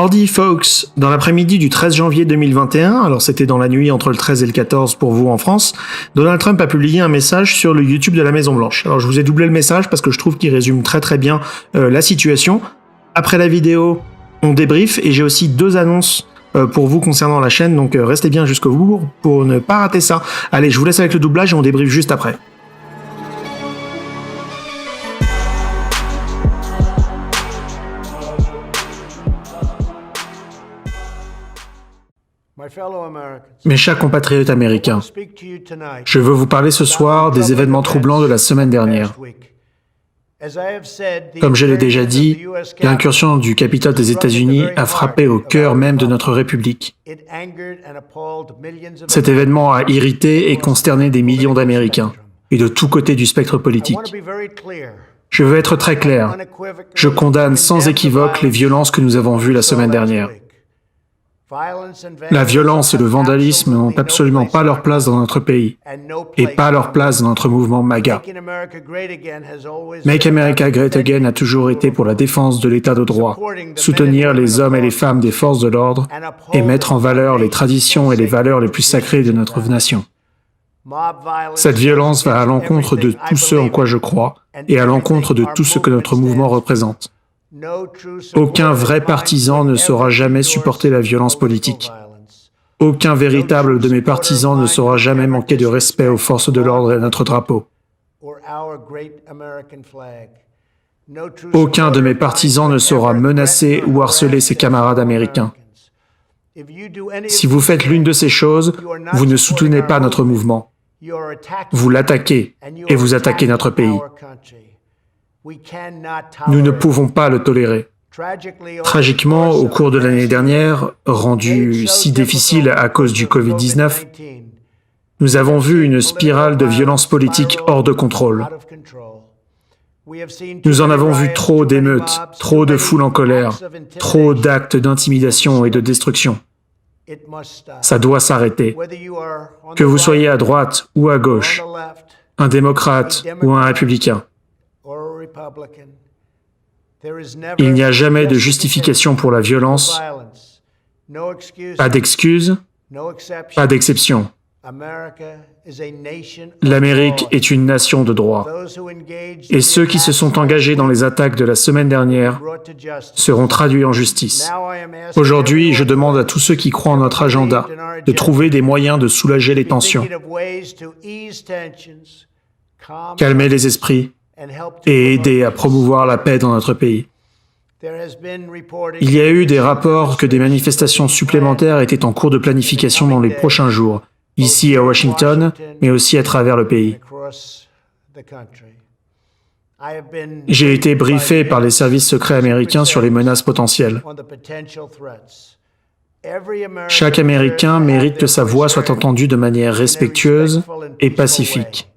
Howdy folks, dans l'après-midi du 13 janvier 2021, alors c'était dans la nuit entre le 13 et le 14 pour vous en France, Donald Trump a publié un message sur le YouTube de la Maison Blanche. Alors je vous ai doublé le message parce que je trouve qu'il résume très bien la situation. Après la vidéo, on débrief et j'ai aussi deux annonces pour vous concernant la chaîne, donc restez bien jusqu'au bout pour ne pas rater ça. Allez, je vous laisse avec le doublage et on débriefe juste après. Mes chers compatriotes américains, je veux vous parler ce soir des événements troublants de la semaine dernière. Comme je l'ai déjà dit, l'incursion du Capitole des États-Unis a frappé au cœur même de notre République. Cet événement a irrité et consterné des millions d'Américains, et de tous côtés du spectre politique. Je veux être très clair, je condamne sans équivoque les violences que nous avons vues la semaine dernière. La violence et le vandalisme n'ont absolument pas leur place dans notre pays, et pas leur place dans notre mouvement MAGA. Make America Great Again a toujours été pour la défense de l'état de droit, soutenir les hommes et les femmes des forces de l'ordre, et mettre en valeur les traditions et les valeurs les plus sacrées de notre nation. Cette violence va à l'encontre de tout ce en quoi je crois, et à l'encontre de tout ce que notre mouvement représente. Aucun vrai partisan ne saura jamais supporter la violence politique. Aucun véritable de mes partisans ne saura jamais manquer de respect aux forces de l'ordre et à notre drapeau. Aucun de mes partisans ne saura menacer ou harceler ses camarades américains. Si vous faites l'une de ces choses, vous ne soutenez pas notre mouvement. Vous l'attaquez et vous attaquez notre pays. Nous ne pouvons pas le tolérer. Tragiquement, au cours de l'année dernière, rendue si difficile à cause du Covid-19, nous avons vu une spirale de violence politique hors de contrôle. Nous en avons vu trop d'émeutes, trop de foules en colère, trop d'actes d'intimidation et de destruction. Ça doit s'arrêter. Que vous soyez à droite ou à gauche, un démocrate ou un républicain. Il n'y a jamais de justification pour la violence, pas d'excuses, pas d'exception. L'Amérique est une nation de droit, et ceux qui se sont engagés dans les attaques de la semaine dernière seront traduits en justice. Aujourd'hui, je demande à tous ceux qui croient en notre agenda de trouver des moyens de soulager les tensions, calmer les esprits, et aider à promouvoir la paix dans notre pays. Il y a eu des rapports que des manifestations supplémentaires étaient en cours de planification dans les prochains jours, ici à Washington, mais aussi à travers le pays. J'ai été briefé par les services secrets américains sur les menaces potentielles. Chaque Américain mérite que sa voix soit entendue de manière respectueuse et pacifique.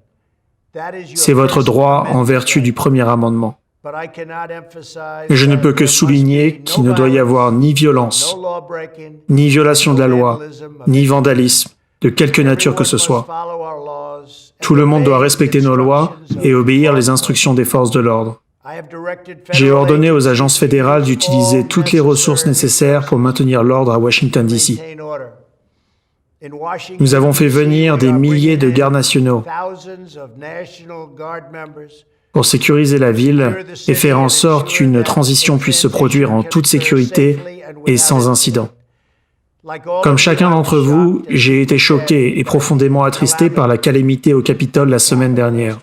C'est votre droit en vertu du premier amendement. Mais je ne peux que souligner qu'il ne doit y avoir ni violence, ni violation de la loi, ni vandalisme, de quelque nature que ce soit. Tout le monde doit respecter nos lois et obéir les instructions des forces de l'ordre. J'ai ordonné aux agences fédérales d'utiliser toutes les ressources nécessaires pour maintenir l'ordre à Washington, D.C. Nous avons fait venir des milliers de gardes nationaux pour sécuriser la ville et faire en sorte qu'une transition puisse se produire en toute sécurité et sans incident. Comme chacun d'entre vous, j'ai été choqué et profondément attristé par la calamité au Capitole la semaine dernière.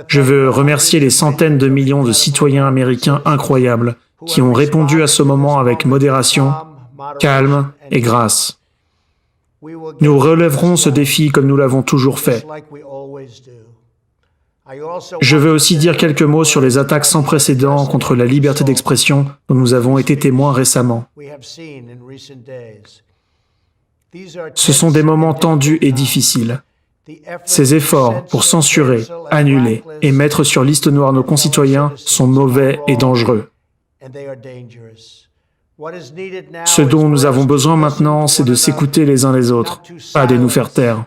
Je veux remercier les centaines de millions de citoyens américains incroyables qui ont répondu à ce moment avec modération, calme et grâce. Nous relèverons ce défi comme nous l'avons toujours fait. Je veux aussi dire quelques mots sur les attaques sans précédent contre la liberté d'expression dont nous avons été témoins récemment. Ce sont des moments tendus et difficiles. Ces efforts pour censurer, annuler et mettre sur liste noire nos concitoyens sont mauvais et dangereux. Ce dont nous avons besoin maintenant, c'est de s'écouter les uns les autres, pas de nous faire taire.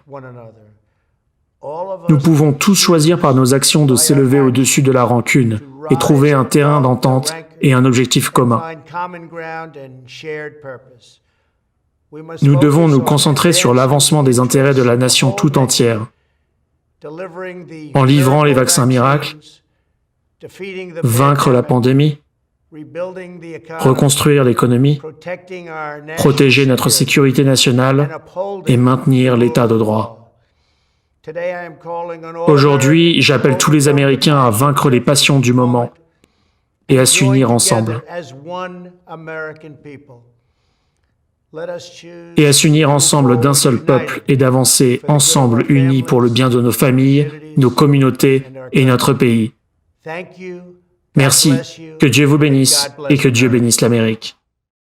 Nous pouvons tous choisir par nos actions de s'élever au-dessus de la rancune et trouver un terrain d'entente et un objectif commun. Nous devons nous concentrer sur l'avancement des intérêts de la nation tout entière, en livrant les vaccins miracles, vaincre la pandémie, reconstruire l'économie, protéger notre sécurité nationale et maintenir l'état de droit. Aujourd'hui, j'appelle tous les Américains à vaincre les passions du moment et à s'unir ensemble. Et à s'unir ensemble d'un seul peuple et d'avancer ensemble unis pour le bien de nos familles, nos communautés et notre pays. Merci, que Dieu vous bénisse et que Dieu bénisse l'Amérique.